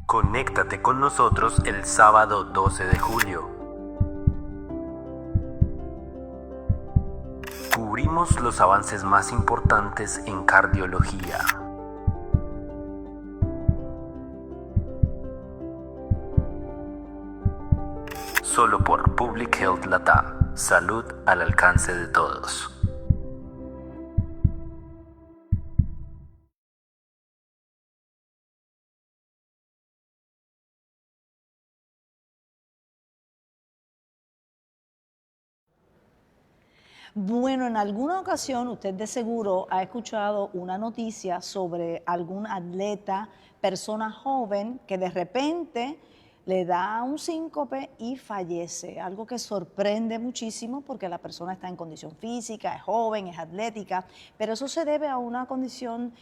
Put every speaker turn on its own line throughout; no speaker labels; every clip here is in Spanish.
Conéctate con nosotros el sábado 12 de julio. Cubrimos los avances más importantes en cardiología. Solo por Public Health Latam. Salud al alcance de todos.
Bueno, en alguna ocasión usted de seguro ha escuchado una noticia sobre algún atleta, persona joven, que de repente le da un síncope y fallece, algo que sorprende muchísimo porque la persona está en condición física, es joven, es atlética, pero eso se debe a una condición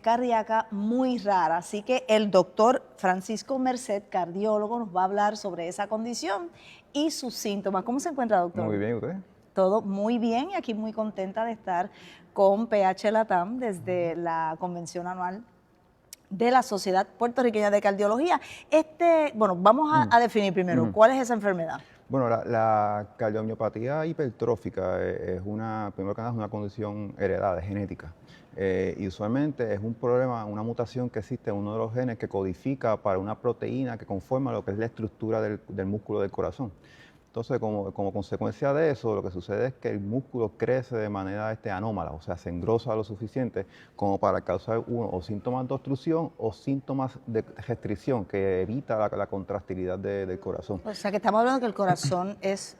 cardíaca muy rara. Así que el doctor Francisco Merced, cardiólogo, nos va a hablar sobre esa condición y sus síntomas. ¿Cómo se encuentra, doctor?
Muy bien, ¿usted?
Todo muy bien y aquí muy contenta de estar con PH Latam desde la convención anual de la Sociedad Puertorriqueña de Cardiología. Bueno, vamos a definir primero, ¿cuál es esa enfermedad?
Bueno, la cardiomiopatía hipertrófica primero que nada, es una condición heredada, es genética. Y usualmente es un problema, una mutación que existe en uno de los genes que codifica para una proteína que conforma lo que es la estructura del músculo del corazón. Entonces, como consecuencia de eso, lo que sucede es que el músculo crece de manera anómala, o sea, se engrosa lo suficiente como para causar o síntomas de obstrucción o síntomas de restricción que evita la contractilidad del corazón.
O sea, que estamos hablando que el corazón es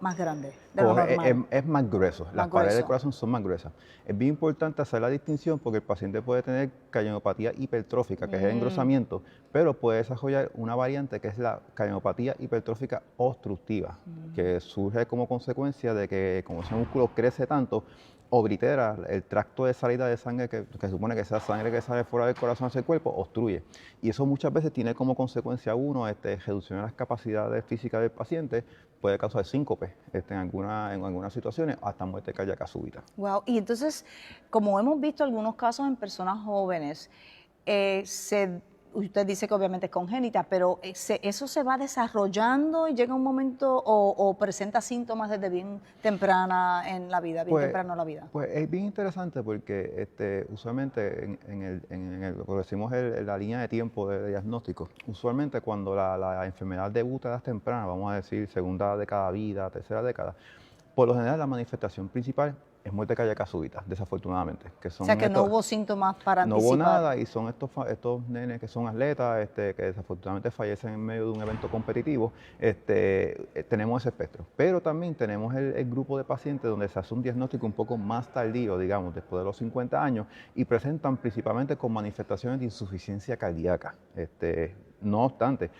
más grande de lo normal.
Es más grueso, las paredes del corazón son más gruesas. Es bien importante hacer la distinción porque el paciente puede tener cardiomopatía hipertrófica, que es el engrosamiento, pero puede desarrollar una variante que es la cardiomopatía hipertrófica obstructiva, que surge como consecuencia de que como ese músculo crece tanto, oblitera el tracto de salida de sangre que supone que esa sangre que sale fuera del corazón hacia el cuerpo, obstruye. Y eso muchas veces tiene como consecuencia reducción de las capacidades físicas del paciente, puede causar síncope en algunas situaciones, hasta muerte cardíaca súbita.
Wow, y entonces, como hemos visto algunos casos en personas jóvenes, usted dice que obviamente es congénita, pero eso se va desarrollando y llega un momento o presenta síntomas desde bien temprana en la vida, temprano en la vida.
Pues es bien interesante porque usualmente lo que decimos la línea de tiempo de diagnóstico, usualmente cuando la enfermedad debuta a edad temprana, vamos a decir segunda década de vida, tercera década, por lo general la manifestación principal es muerte cardíaca súbita, desafortunadamente.
O sea que no hubo síntomas para
no
anticipar.
hubo nada y son estos nenes que son atletas, que desafortunadamente fallecen en medio de un evento competitivo. Tenemos ese espectro. Pero también tenemos el grupo de pacientes donde se hace un diagnóstico un poco más tardío, digamos, después de los 50 años, y presentan principalmente con manifestaciones de insuficiencia cardíaca. No obstante,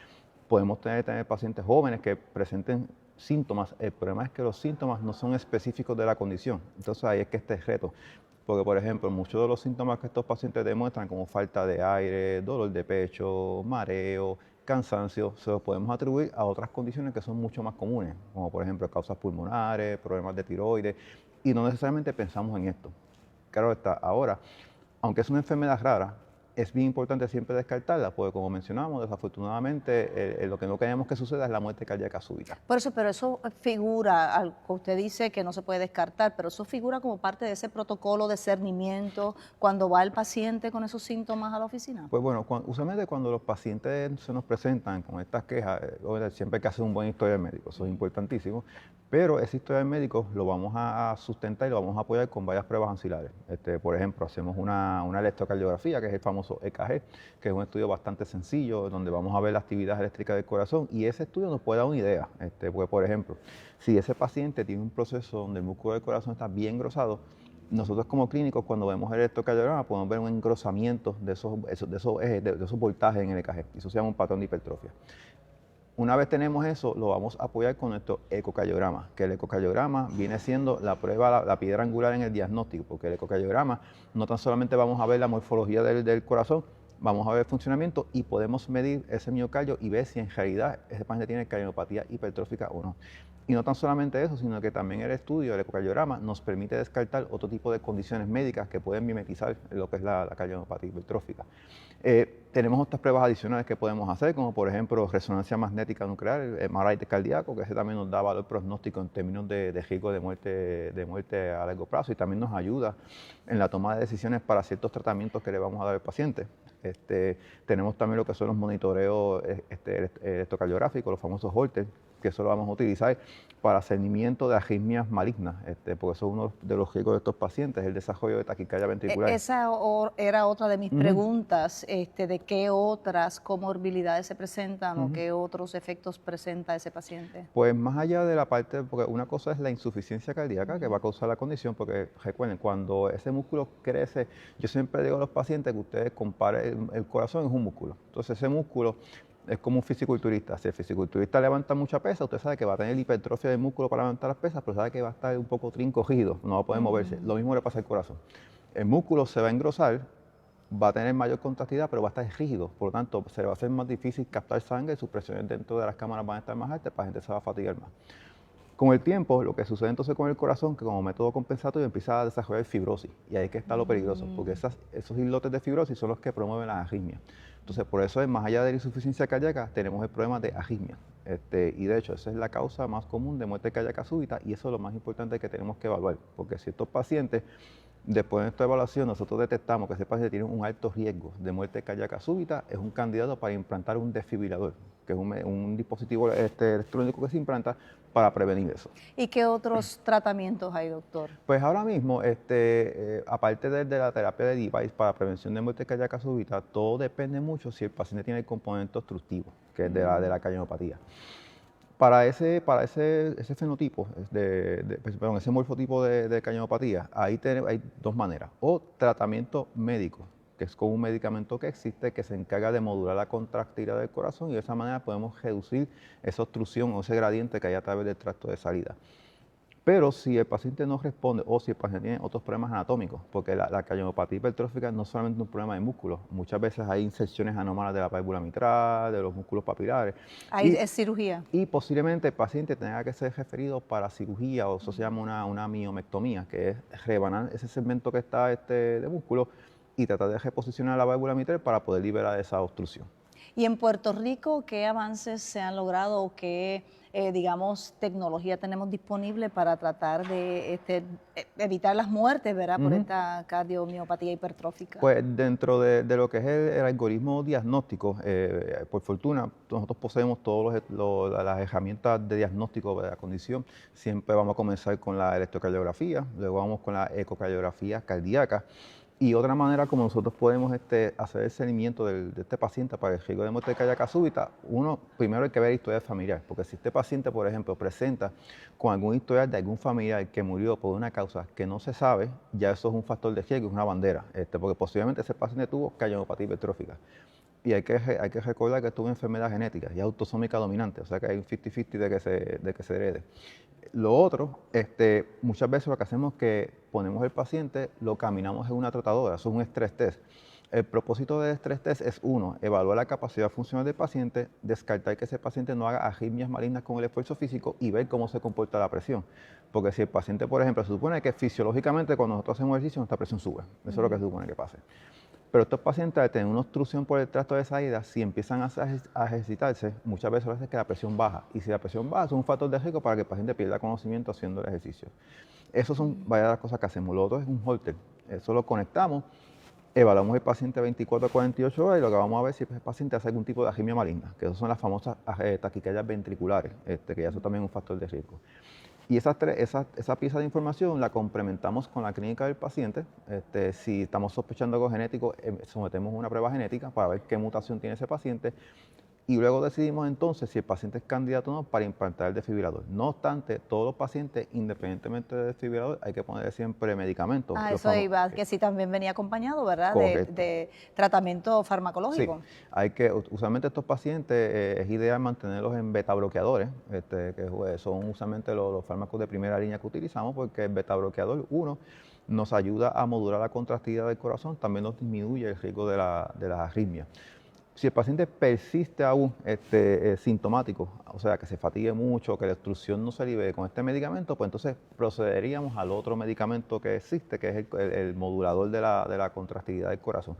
podemos tener pacientes jóvenes que presenten síntomas. El problema es que los síntomas no son específicos de la condición. Entonces ahí es que está el reto. Porque, por ejemplo, muchos de los síntomas que estos pacientes demuestran, como falta de aire, dolor de pecho, mareo, cansancio, se los podemos atribuir a otras condiciones que son mucho más comunes, como por ejemplo causas pulmonares, problemas de tiroides, y no necesariamente pensamos en esto. Claro está, ahora, aunque es una enfermedad rara, es bien importante siempre descartarla, porque como mencionamos, desafortunadamente lo que no queremos que suceda es la muerte cardíaca súbita.
Por eso, pero eso figura, usted dice que no se puede descartar, pero eso figura como parte de ese protocolo de cernimiento cuando va el paciente con esos síntomas a la oficina.
Pues bueno, usualmente cuando los pacientes se nos presentan con estas quejas, siempre hay que hacer un buen historial médico, eso es importantísimo, pero ese historial médico lo vamos a sustentar y lo vamos a apoyar con varias pruebas ancilares. Por ejemplo, hacemos una electrocardiografía, que es el famoso EKG, que es un estudio bastante sencillo, donde vamos a ver la actividad eléctrica del corazón, y ese estudio nos puede dar una idea. Porque, por ejemplo, si ese paciente tiene un proceso donde el músculo del corazón está bien engrosado, nosotros como clínicos, cuando vemos el electrocardiograma, podemos ver un engrosamiento de esos voltajes en el EKG, y eso se llama un patrón de hipertrofia. Una vez tenemos eso, lo vamos a apoyar con nuestro ecocardiograma, que el ecocardiograma viene siendo la prueba, la piedra angular en el diagnóstico, porque el ecocardiograma no tan solamente vamos a ver la morfología del corazón, vamos a ver el funcionamiento y podemos medir ese miocardio y ver si en realidad ese paciente tiene cardiopatía hipertrófica o no. Y no tan solamente eso, sino que también el estudio, el ecocardiograma, nos permite descartar otro tipo de condiciones médicas que pueden mimetizar lo que es la cardiomopatía hipertrófica. Tenemos otras pruebas adicionales que podemos hacer, como por ejemplo resonancia magnética nuclear, el MRI de cardíaco, que ese también nos da valor prognóstico en términos de riesgo de muerte a largo plazo y también nos ayuda en la toma de decisiones para ciertos tratamientos que le vamos a dar al paciente. Tenemos también lo que son los monitoreos electrocardiográficos, los famosos Holter, que eso lo vamos a utilizar para cernimiento de arritmias malignas, porque eso es uno de los riesgos de estos pacientes, el desarrollo de taquicardia ventricular.
Esa era otra de mis preguntas, de qué otras comorbilidades se presentan o qué otros efectos presenta ese paciente.
Pues más allá de la parte, porque una cosa es la insuficiencia cardíaca que va a causar la condición, porque recuerden, cuando ese músculo crece, yo siempre digo a los pacientes que ustedes comparen, el corazón es un músculo, entonces ese músculo es como un fisiculturista. Si el fisiculturista levanta mucha pesa, usted sabe que va a tener hipertrofia del músculo para levantar las pesas, pero sabe que va a estar un poco trincogido, no va a poder moverse. Lo mismo le pasa al corazón. El músculo se va a engrosar, va a tener mayor contractilidad, pero va a estar rígido. Por lo tanto, se le va a hacer más difícil captar sangre y sus presiones dentro de las cámaras van a estar más altas, el paciente se va a fatigar más. Con el tiempo, lo que sucede entonces con el corazón, que como método compensatorio empieza a desarrollar fibrosis. Y ahí es que está lo peligroso, porque esos islotes de fibrosis son los que promueven las arritmias. Entonces, por eso, más allá de la insuficiencia cardíaca, tenemos el problema de arritmia. Y de hecho, esa es la causa más común de muerte cardíaca súbita y eso es lo más importante que tenemos que evaluar, porque si estos pacientes, después de nuestra evaluación, nosotros detectamos que ese paciente tiene un alto riesgo de muerte cardíaca súbita, es un candidato para implantar un desfibrilador, que es un dispositivo electrónico que se implanta para prevenir eso.
¿Y qué otros tratamientos hay, doctor?
Pues ahora mismo, aparte de la terapia de device para prevención de muerte cardíaca súbita, todo depende mucho si el paciente tiene el componente obstructivo, que es de la cardiomopatía. Para ese fenotipo, ese morfotipo de cardiomopatía, ahí hay dos maneras. O tratamiento médico, que es con un medicamento que existe que se encarga de modular la contractilidad del corazón y de esa manera podemos reducir esa obstrucción o ese gradiente que hay a través del tracto de salida. Pero si el paciente no responde o si el paciente tiene otros problemas anatómicos, porque la cardiomopatía hipertrófica no es solamente un problema de músculo, muchas veces hay inserciones anómalas de la válvula mitral, de los músculos papilares.
Ahí es cirugía.
Y posiblemente el paciente tenga que ser referido para cirugía, o eso se llama una miomectomía, que es rebanar ese segmento que está de músculo y tratar de reposicionar la válvula mitral para poder liberar esa obstrucción.
¿Y en Puerto Rico qué avances se han logrado o qué, digamos, tecnología tenemos disponible para tratar de evitar las muertes, ¿verdad? Por esta cardiomiopatía hipertrófica.
Pues dentro de lo que es el algoritmo diagnóstico, por fortuna, nosotros poseemos todas las herramientas de diagnóstico de la condición. Siempre vamos a comenzar con la electrocardiografía, luego vamos con la ecocardiografía cardíaca. Y otra manera como nosotros podemos hacer el seguimiento de este paciente para el riesgo de muerte cardíaca súbita, primero hay que ver la historia familiar, porque si este paciente, por ejemplo, presenta con algún historial de algún familiar que murió por una causa que no se sabe, ya eso es un factor de riesgo, es una bandera, porque posiblemente ese paciente tuvo cardiomopatía hipertrófica. Y hay que recordar que tuvo enfermedad genética y autosómica dominante, o sea que hay un 50-50 de que se herede. Lo otro, muchas veces lo que hacemos es que ponemos al paciente, lo caminamos en una trotadora, eso es un estrés test. El propósito del estrés test es, uno, evaluar la capacidad funcional del paciente, descartar que ese paciente no haga arritmias malignas con el esfuerzo físico y ver cómo se comporta la presión. Porque si el paciente, por ejemplo, se supone que fisiológicamente cuando nosotros hacemos ejercicio nuestra presión sube, eso es lo que se supone que pase. Pero estos pacientes, al tener una obstrucción por el tracto de salida, si empiezan a ejercitarse, muchas veces hace que la presión baja. Y si la presión baja, es un factor de riesgo para que el paciente pierda conocimiento haciendo el ejercicio. Esas son varias de las cosas que hacemos. Lo otro es un Holter. Eso lo conectamos, evaluamos el paciente 24 a 48 horas y lo que vamos a ver si el paciente hace algún tipo de arritmia maligna, que esas son las famosas taquicardias ventriculares, que ya eso también es un factor de riesgo. Y esa pieza de información la complementamos con la clínica del paciente. Si estamos sospechando algo genético, sometemos una prueba genética para ver qué mutación tiene ese paciente. Y luego decidimos entonces si el paciente es candidato o no para implantar el desfibrilador. No obstante, todos los pacientes, independientemente del desfibrilador, hay que poner siempre medicamentos.
Eso iba, que sí también venía acompañado, ¿verdad? De tratamiento farmacológico.
Sí, usualmente estos pacientes es ideal mantenerlos en beta bloqueadores, que son usualmente los fármacos de primera línea que utilizamos, porque el beta bloqueador, uno, nos ayuda a modular la contractilidad del corazón, también nos disminuye el riesgo de las arritmias. Si el paciente persiste aún sintomático, o sea, que se fatigue mucho, que la obstrucción no se libere con este medicamento, pues entonces procederíamos al otro medicamento que existe, que es el modulador de la contractilidad del corazón.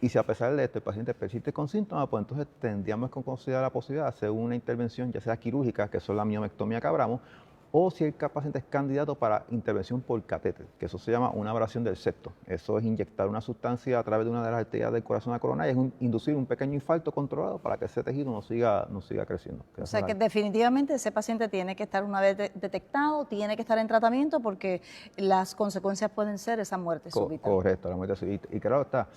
Y si a pesar de esto el paciente persiste con síntomas, pues entonces tendríamos que considerar la posibilidad de hacer una intervención, ya sea quirúrgica, que es la miomectomía que hablamos, o si el paciente es candidato para intervención por catéter, que eso se llama una abrasión del septo. Eso es inyectar una sustancia a través de una de las arterias del corazón a la coronaria, es inducir un pequeño infarto controlado para que ese tejido no siga creciendo.
O sea que definitivamente ese paciente tiene que estar, una vez detectado, tiene que estar en tratamiento porque las consecuencias pueden ser esa muerte súbita.
Correcto, la muerte súbita. Y claro está.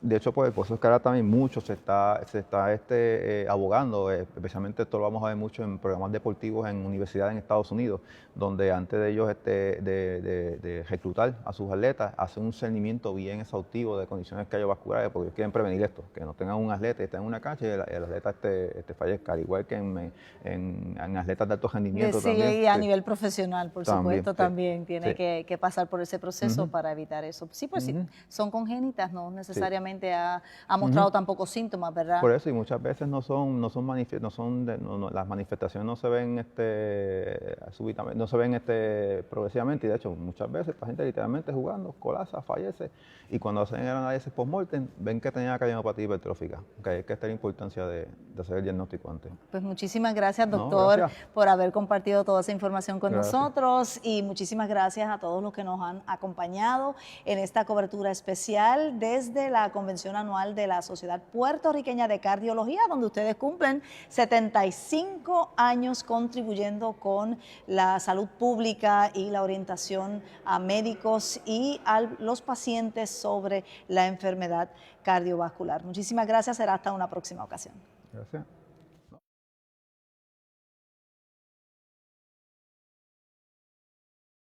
De hecho, pues, por eso es que ahora también mucho se está abogando, especialmente esto lo vamos a ver mucho en programas deportivos en universidades en Estados Unidos, donde antes de ellos de reclutar a sus atletas, hacen un cernimiento bien exhaustivo de condiciones cardiovasculares, porque ellos quieren prevenir esto, que no tengan un atleta y esté en una cancha y el atleta fallezca, al igual que en atletas de alto rendimiento
sí,
también.
Y a nivel profesional, por supuesto, también tiene
sí.
que pasar por ese proceso para evitar eso. Sí, pues sí, son congénitas, no necesariamente ha mostrado tampoco síntomas, ¿verdad?
Por eso, y muchas veces las manifestaciones no se ven súbitamente, no se ven progresivamente, y de hecho muchas veces el paciente literalmente jugando colapsa, fallece, y cuando hacen el análisis post-mortem ven que tenía cardiopatía hipertrófica. Okay, es que esta es la importancia de hacer el diagnóstico antes.
Pues muchísimas gracias, doctor, por haber compartido toda esa información con nosotros, y muchísimas gracias a todos los que nos han acompañado en esta cobertura especial desde la Convención Anual de la Sociedad Puertorriqueña de Cardiología, donde ustedes cumplen 75 años contribuyendo con la salud pública y la orientación a médicos y a los pacientes sobre la enfermedad cardiovascular. Muchísimas gracias, será hasta una próxima ocasión.
Gracias.